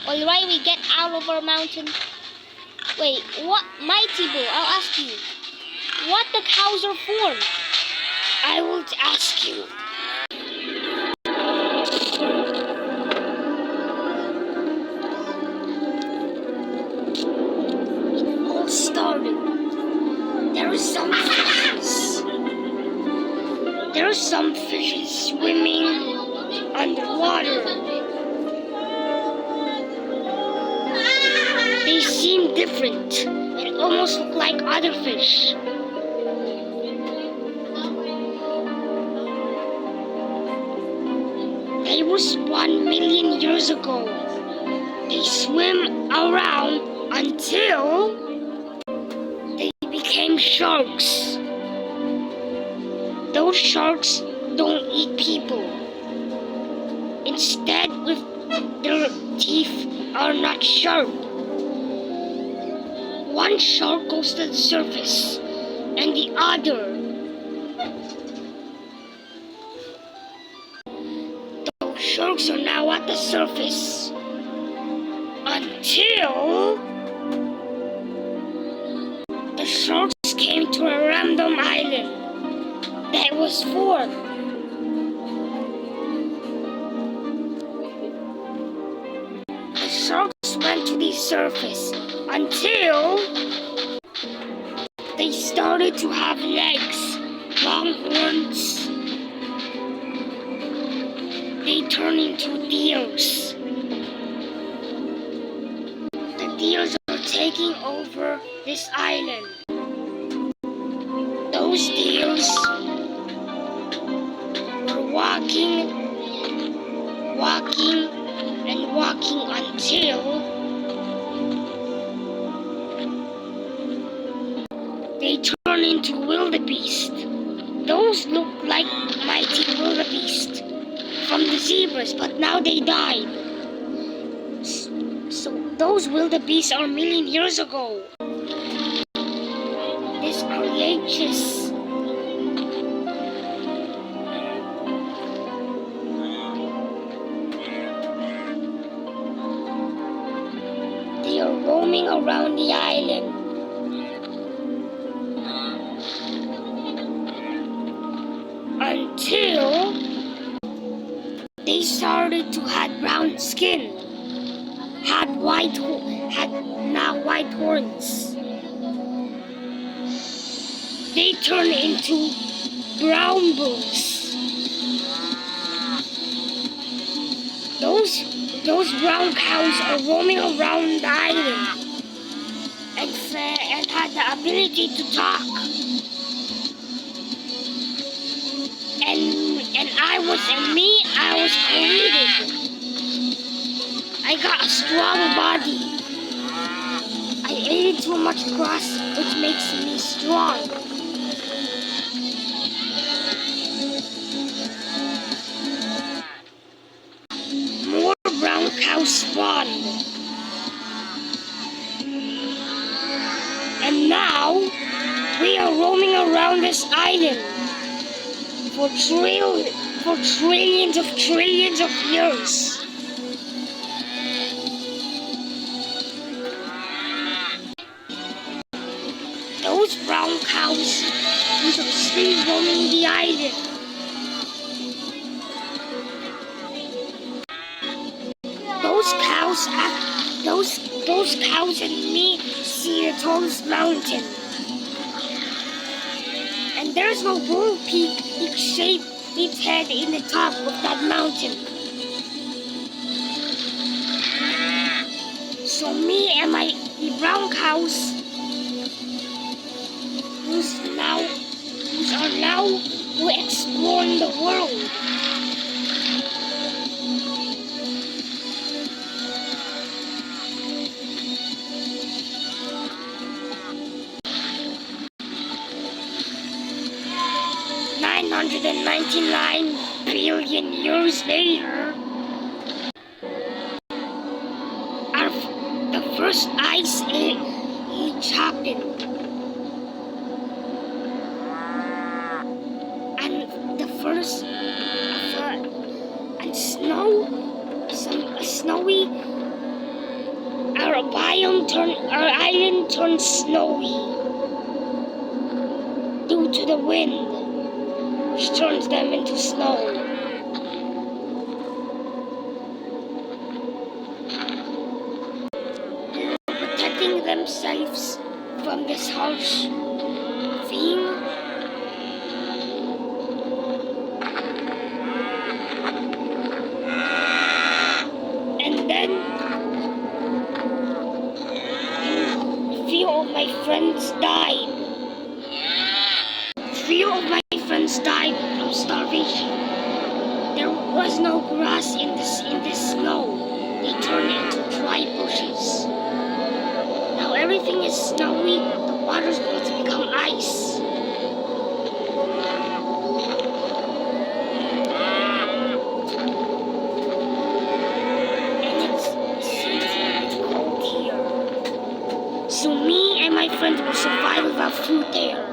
Alright, we get out of our mountain. Wait, what? Mighty Bull, I'll ask you. What the cows are for? I will ask you. It all started. There are some fishes swimming underwater. They seem different. It almost look like other fish. They were 1 million years ago. They swim around until they became sharks. Those sharks don't eat people. Instead, with their teeth are not sharp. One shark goes to the surface, and the other. Those sharks are now at the surface until the sharks came to a random island that was formed. The sharks went to the surface until they started to have legs, long horns. They turned into deers. The deers are taking over this island. Those deers were walking until they turn into wildebeest. Those look like mighty wildebeest from the zebras, but now they died. So those wildebeest are 1,000,000 years ago. This creates they are roaming around the island. Until they started to have brown skin, had now white horns. They turned into brown bulls. Those brown cows are roaming around the island and had the ability to talk. And I was created. I got a strong body. I ate too much grass, which makes me strong. More brown cows spawned. And now we are roaming around this island for trillions of years. Those brown cows are still roaming the island. Those cows and me see the tallest mountain. And there's no bull peak shape its head in the top of that mountain. So me and the brown cows are now exploring the world. $999 billion years later, the first ice age happened. our island turned snowy due to the wind, which turns them into snow. Protecting themselves from this harsh thing. And then a few of my friends died. From starvation. There was no grass in the snow. They turned into dry bushes. Now everything is snowy. The water's going to become ice. And it seems a bit cold here. So me and my friends will survive without food there.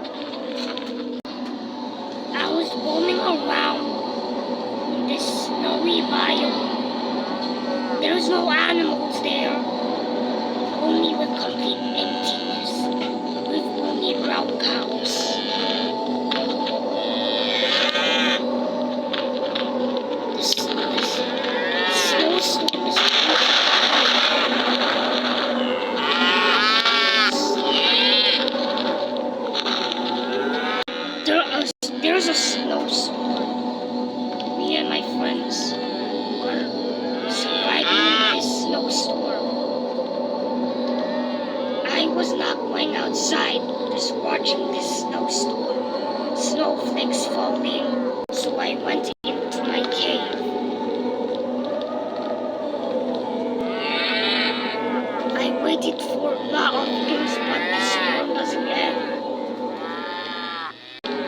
I was roaming around in this snowy biome. There's no animals there, only with complete emptiness, with only brown cows. This snowstorm is There's a snowstorm. Me and my friends are surviving in this snowstorm. I was not going outside, just watching this snowstorm. Snowflakes falling, so I went into my cave. I waited for a lot of years, but the storm doesn't end.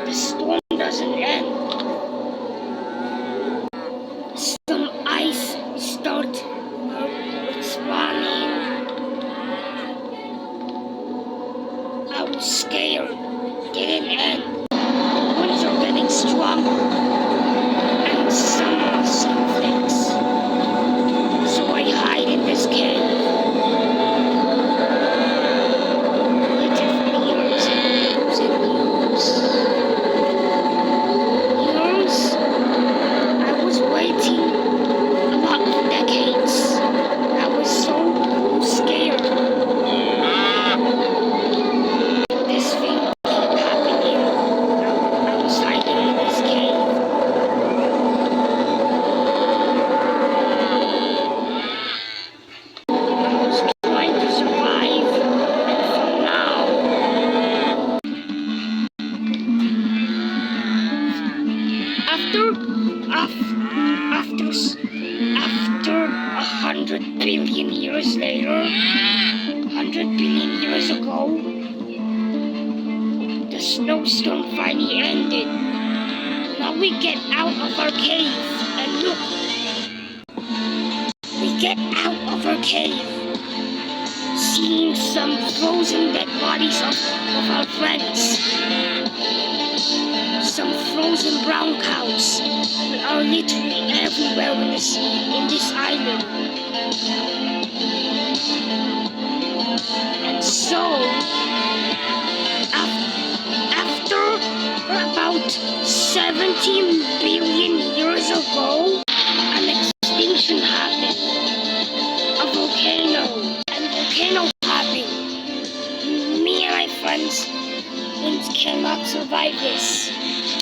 The storm doesn't end. Some ice start spawning. I was scared. Didn't end. The winds are getting stronger. And some snowflakes. So I hide in this cave. After 100 billion years later, 100 billion years ago, the snowstorm finally ended. Now we get out of our cave and look. We get out of our cave, seeing some frozen dead bodies of our friends. Some frozen brown cows are literally everywhere in this island. And so, after about 17 billion years ago, an extinction happened. A volcano. And the volcano happened. Me and my friends cannot survive this.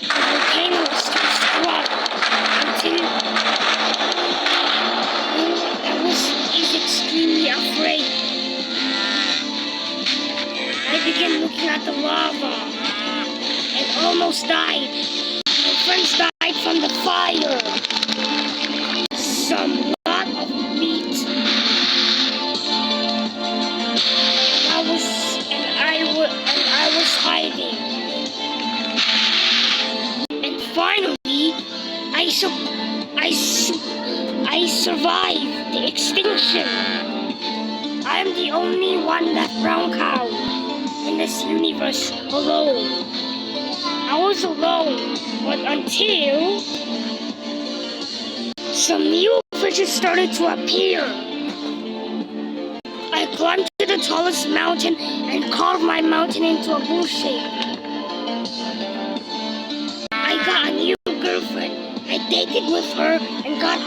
The volcano is too strong until I was extremely afraid. I began looking at the lava and almost died. My friends died from the fire. Some lot of meat. I was hiding. And finally, I survived the extinction. I'm the only one left brown cow in this universe alone. I was alone, but until some new fishes started to appear. I climbed to the tallest mountain and carved my mountain into a bull shape. I got a new girlfriend. I dated with her and got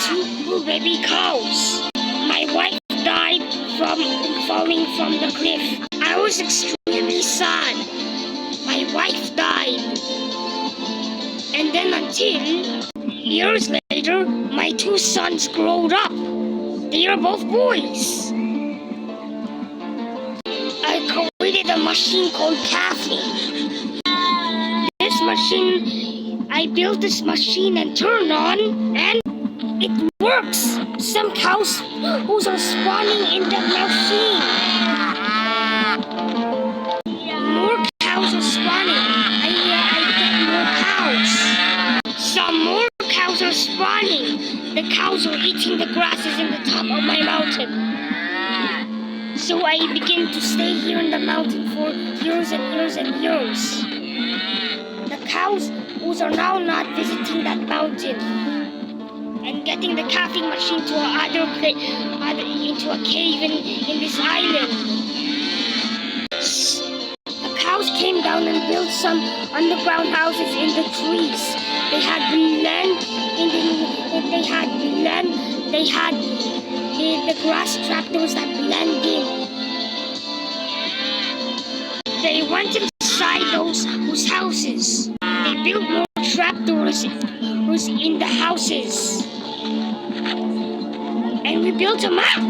2 baby cows. My wife died from falling from the cliff. I was extremely sad. My wife died. And then until years later, my 2 sons growed up. They are both boys. I created a machine called Caffeine. This machine, I built this machine and turned on, and it works. Some cows who are spawning in the machine. More cows are spawning. I get more cows. Some more cows are spawning. The cows are eating the grasses in the top of my mountain. So I begin to stay here in the mountain for years and years and years. The cows who are now not visiting that mountain and getting the caffeine machine to into a cave in this island. The cows came down and built some underground houses in the trees. They had blend they had the grass trapdoors that blend in. They went inside those houses. They built more trapdoors in the houses. And we built a map.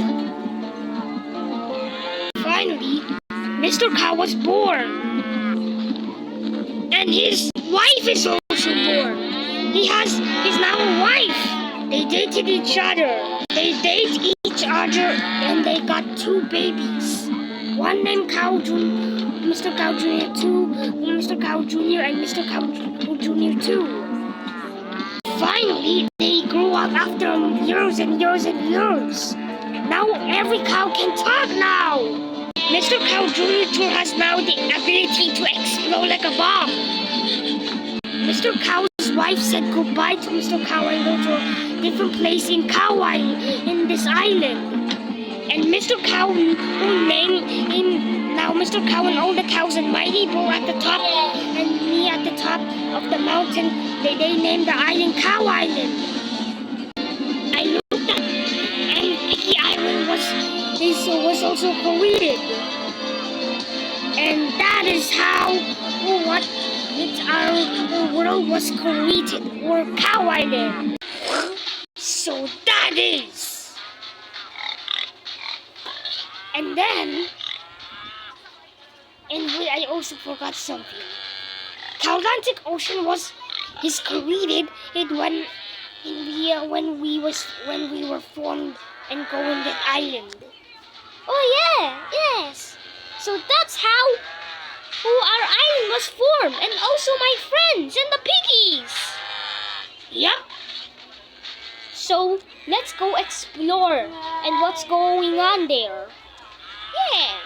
Finally, Mr. Cow was born. And his wife is also born. He's now a wife. They dated each other. They date each other and they got 2 babies. One named Mr. Cow Jr. 2, Mr. Cow Jr. and Mr. Cow Jr. 2. Finally, they grew up after years and years and years. Now every cow can talk now. Mr. Cow Jr. 2 has now the ability to explode like a bomb. Mr. Cow's wife said goodbye to Mr. Cow and go to a different place in Cow Island, in this island. And Mr. Cow, who named him now Mr. Cow and all the cows and Mighty Bull at the top and me at the top of the mountain, they named the island Cow Island. I looked at and Picky Island was also created. And that is how our world was created, or Cow Island. So that is. And then, I also forgot something. Atlantic Ocean is created when we were formed and going that island. Oh yeah, yes. So that's how our island was formed, and also my friends and the piggies. Yep. So let's go explore and what's going on there. Yeah.